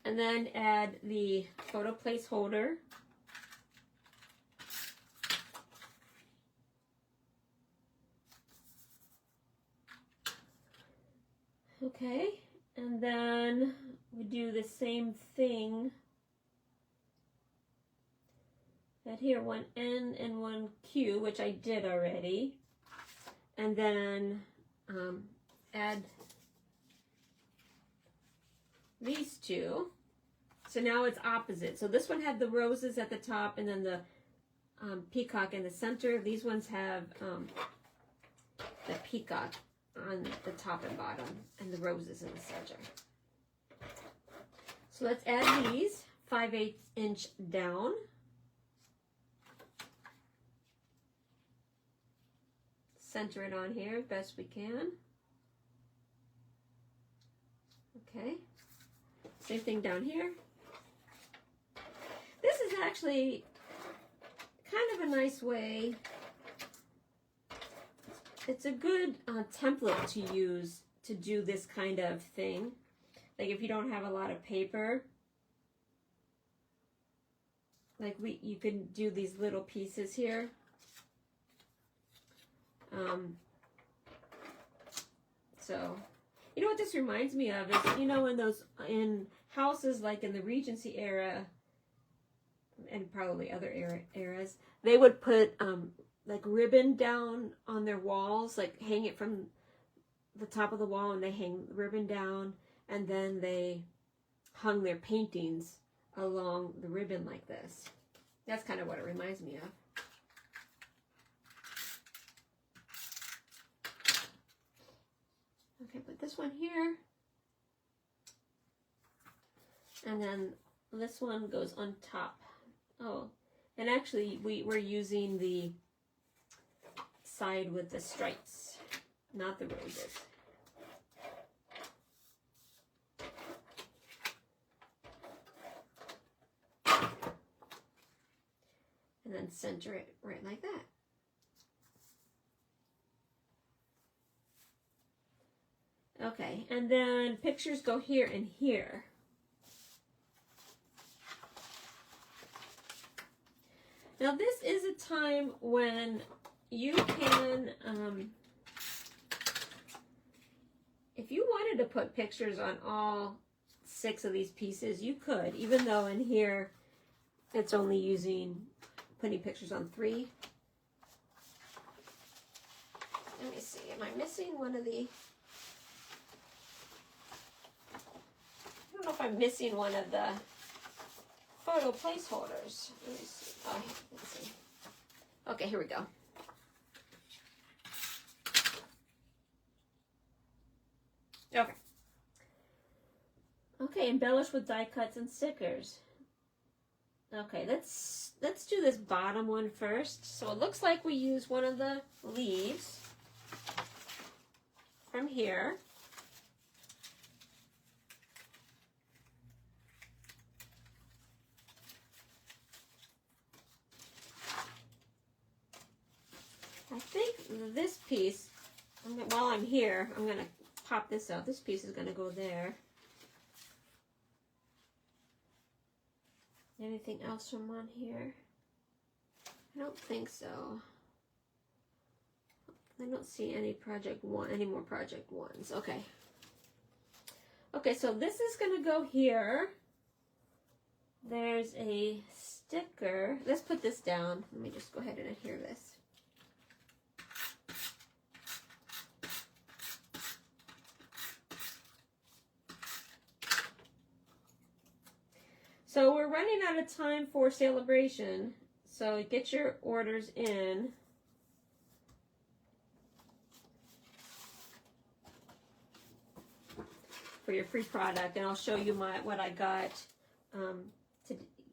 And then add the photo placeholder. Okay, and then we do the same thing at here, 1N and 1Q, which I did already. And then add these two. So now it's opposite. So this one had the roses at the top and then the peacock in the center. These ones have the peacock on the top and bottom and the roses in the center. So let's add these 5/8 inch down. Center it on here as best we can. Okay. Same thing down here. This is actually kind of a nice way. It's a good template to use to do this kind of thing. Like if you don't have a lot of paper, like you can do these little pieces here. So, you know what this reminds me of is, you know, in houses like in the Regency era, and probably other eras, they would put like ribbon down on their walls, like hang it from the top of the wall, and they hang ribbon down, and then they hung their paintings along the ribbon like this. That's kind of what it reminds me of. Okay, put this one here. And then this one goes on top. Oh, and actually we're using the side with the stripes, not the roses. And then center it right like that. Okay, and then pictures go here and here. Now this is a time when you can, if you wanted to put pictures on all 6 of these pieces, you could, even though in here it's only putting pictures on 3. Let me see, am I missing one of the... I don't know if I'm missing one of the photo placeholders. Let me see. Oh, let's see. Okay, here we go. Okay. Okay, embellish with die cuts and stickers. Okay, let's do this bottom one first. So it looks like we use one of the leaves from here. I think this piece, while I'm here, I'm going to pop this out. This piece is going to go there. Anything else from on here? I don't think so. I don't see any more project ones. Okay. Okay, so this is gonna go here. There's a sticker. Let's put this down. Let me just go ahead and adhere this. So we're running out of time for celebration. So get your orders in. For your free product, and I'll show you what I got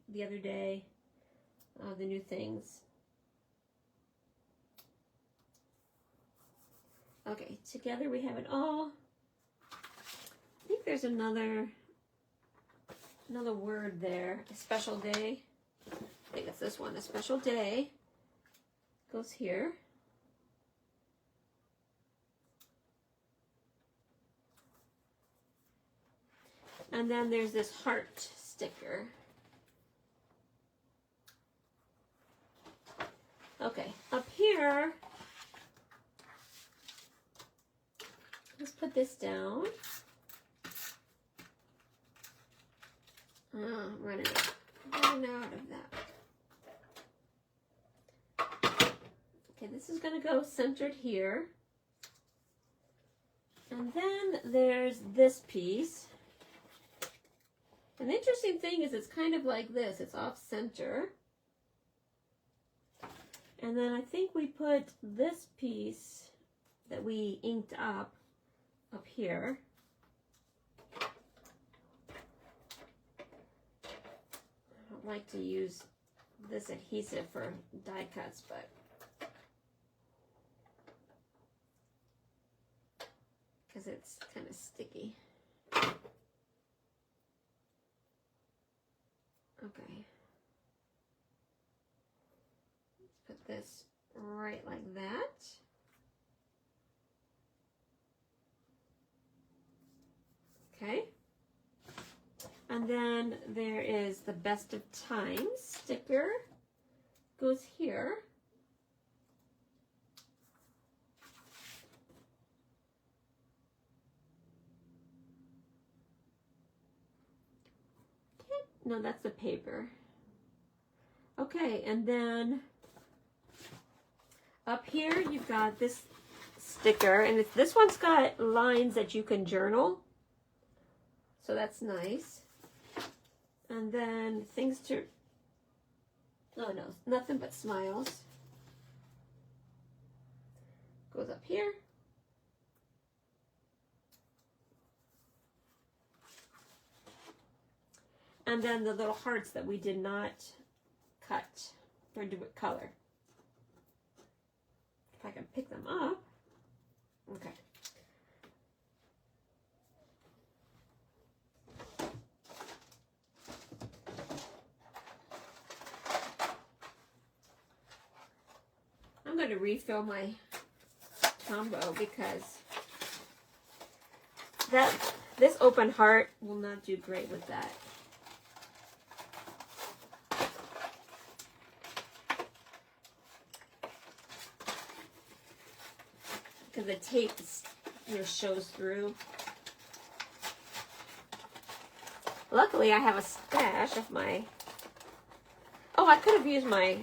the other day, the new things. Okay, together we have it all. I think there's another word there. A special day. I think it's this one. A special day goes here. And then there's this heart sticker. Okay, up here, let's put this down. I'm running out of that. Okay, this is going to go centered here. And then there's this piece. And the interesting thing is it's kind of like this. It's off center. And then I think we put this piece that we inked up here. I don't like to use this adhesive for die cuts, but because it's kind of sticky. Okay. Let's put this right like that. Okay. And then there is the best of times sticker. Goes here. No, that's the paper. Okay, and then up here you've got this sticker, and this one's got lines that you can journal. So that's nice. And then things to, oh no, nothing but smiles. Goes up here. And then the little hearts that we did not cut or do with color. If I can pick them up. Okay. I'm going to refill my combo because this open heart will not do great with that. Because the tape shows through. Luckily, I have a stash of my. Oh, I could have used my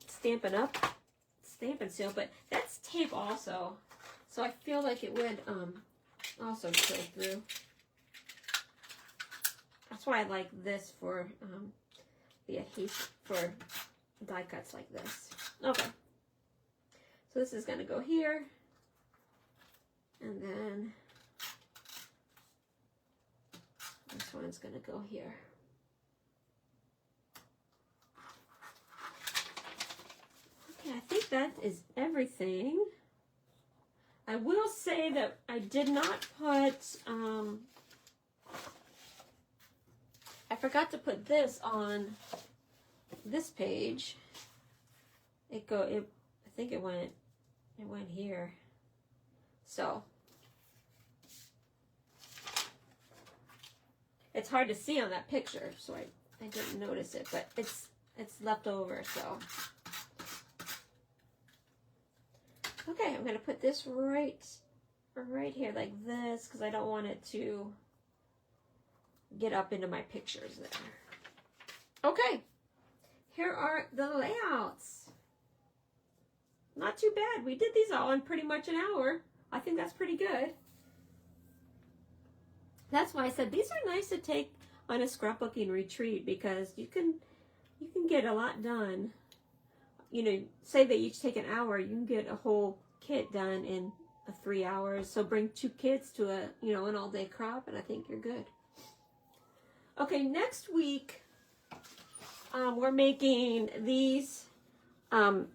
Stampin' seal, but that's tape also. So I feel like it would also show through. That's why I like this for the adhesive for die cuts like this. Okay. So this is going to go here. And then this one's going to go here. Okay, I think that is everything. I will say that I did not put, I forgot to put this on this page. I think it went here. So it's hard to see on that picture, so I I didn't notice it, but it's left over, so. Okay, I'm gonna put this right here like this because I don't want it to get up into my pictures there. Okay, here are the layouts. Not too bad. We did these all in pretty much an hour. I think that's pretty good. That's why I said these are nice to take on a scrapbooking retreat because you can get a lot done. You know, say they each take an hour, you can get a whole kit done in 3 hours. So bring 2 kids to a, you know, an all-day crop, and I think you're good. Okay, next week we're making these. I'm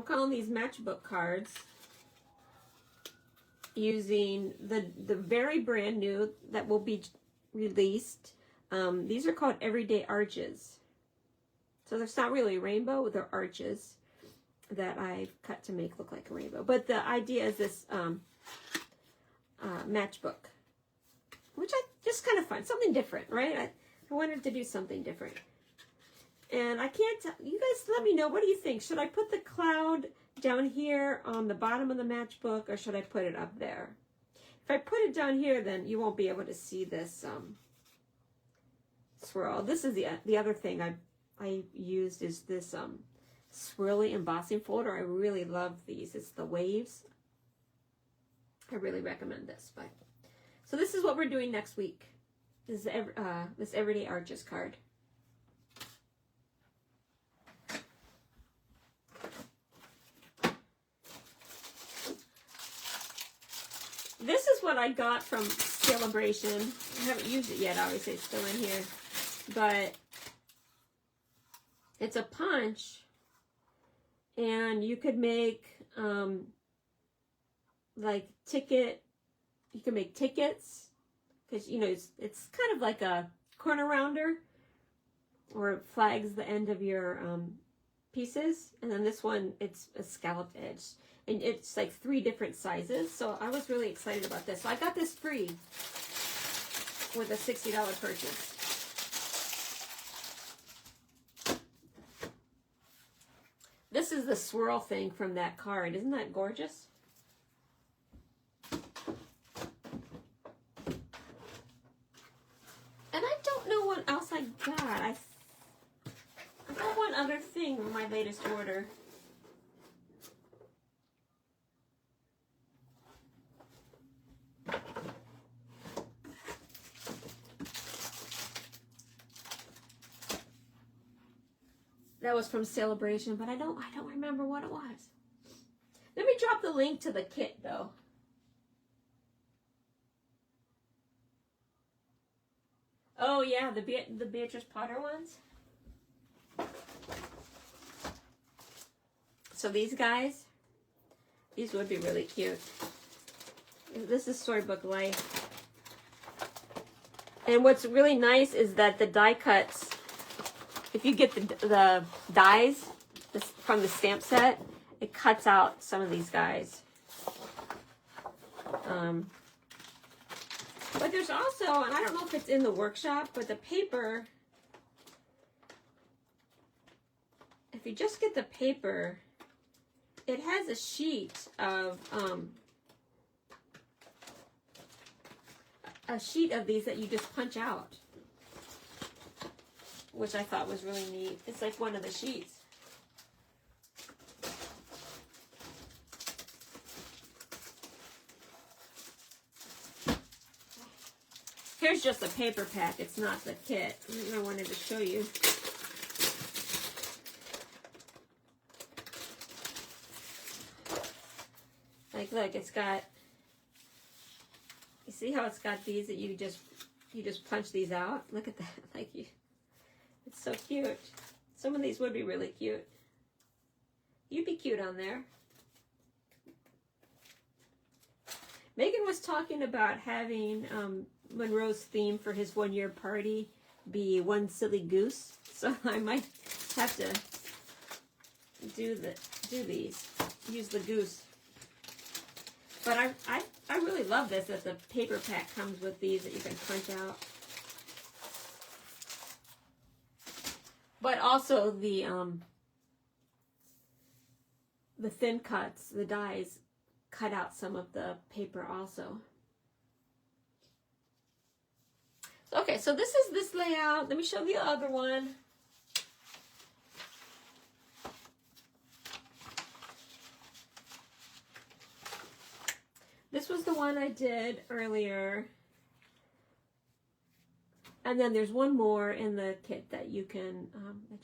calling these matchbook cards using the very brand new that will be released. These are called everyday arches. So there's not really a rainbow, they're arches that I've cut to make look like a rainbow. But the idea is this matchbook, which I just kind of fun, something different, right? I wanted to do something different. And I can't tell, you guys let me know, what do you think? Should I put the cloud down here on the bottom of the matchbook, or should I put it up there? If I put it down here, then you won't be able to see this swirl. This is the other thing I used is this swirly embossing folder. I really love these. It's the waves. I really recommend this. But so this is what we're doing next week. This is this Everyday Arches card. This is what I got from Celebration. I haven't used it yet, obviously it's still in here. But it's a punch, and you could make like you can make tickets, because you know it's kind of like a corner rounder, or it flags the end of your pieces. And then this one, it's a scalloped edge. And it's like 3 different sizes. So I was really excited about this. So I got this free with a $60 purchase. This is the swirl thing from that card. Isn't that gorgeous? And I don't know what else I got. I got one other thing in my latest order. That was from Celebration, but I don't remember what it was. Let me drop the link to the kit though. Oh yeah, the Beatrice Potter ones. So these guys, these would be really cute. This is Storybook Life. And what's really nice is that the die cuts, if you get the dies from the stamp set, it cuts out some of these guys. But there's also, and I don't know if it's in the workshop, but the paper, if you just get the paper, it has a sheet of these that you just punch out, which I thought was really neat. It's like one of the sheets. Here's just a paper pack. It's not the kit. I wanted to show you. Like, look, it's got, you see how it's got these that you just punch these out? Look at that. Like, it's so cute. Some of these would be really cute. You'd be cute on there. Megan was talking about having Monroe's theme for his 1-year party be One Silly Goose. So I might have to do these. Use the goose. But I really love this, that the paper pack comes with these that you can punch out. But also the thin cuts, the dies, cut out some of the paper also. Okay, so this is this layout. Let me show the other one. This was the one I did earlier. And then there's one more in the kit that you can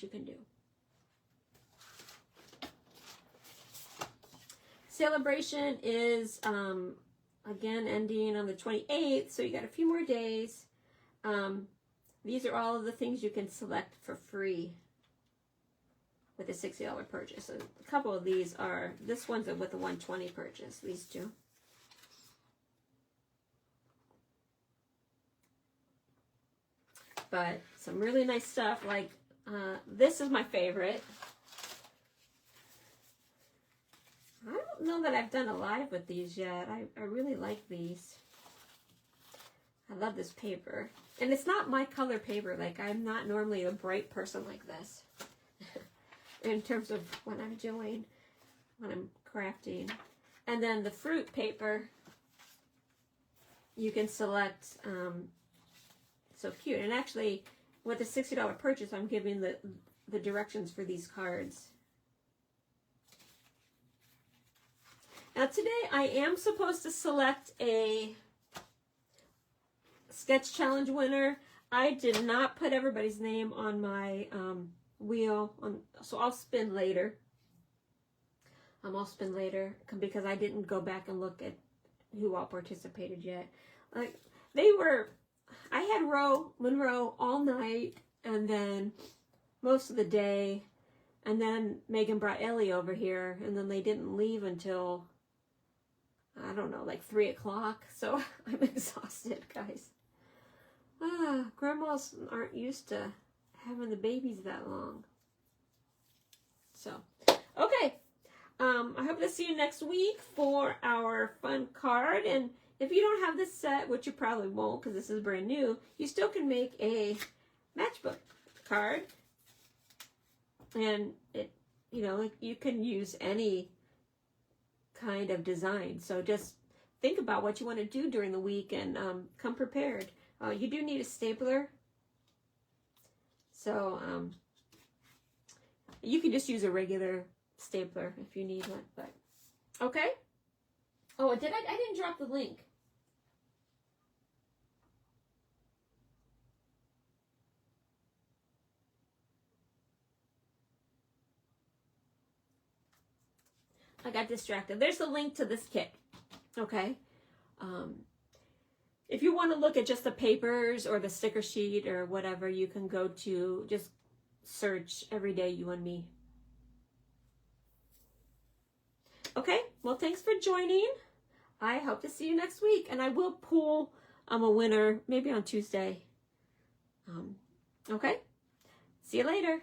do. Celebration is again ending on the 28th, so you got a few more days. These are all of the things you can select for free with a $60 purchase. So a couple of these are, this one's with a $120 purchase, these two. But some really nice stuff, like this is my favorite. I don't know that I've done a live with these yet. I really like these. I love this paper. And it's not my color paper. Like, I'm not normally a bright person like this. In terms of what I'm doing, when I'm crafting. And then the fruit paper, you can select, so cute. And actually, with a $60 purchase, I'm giving the directions for these cards. Now today, I am supposed to select a sketch challenge winner. I did not put everybody's name on my wheel, so I'll spin later. I'll spin later because I didn't go back and look at who all participated yet. Like, I had Monroe all night, and then most of the day, and then Megan brought Ellie over here, and then they didn't leave until, I don't know, like 3 o'clock. So I'm exhausted, guys. Grandmas aren't used to having the babies that long. So, okay. I hope to see you next week for our fun card. And if you don't have this set, which you probably won't because this is brand new, you still can make a matchbook card. And you can use any kind of design. So just think about what you want to do during the week and come prepared. You do need a stapler. So you can just use a regular stapler if you need one. But okay. Oh, I didn't drop the link. I got distracted. There's the link to this kit. Okay. If you want to look at just the papers or the sticker sheet or whatever, you can go to, just search Everyday You and Me. Okay, well, thanks for joining. I hope to see you next week, and I will pull a winner maybe on Tuesday. Okay, see you later.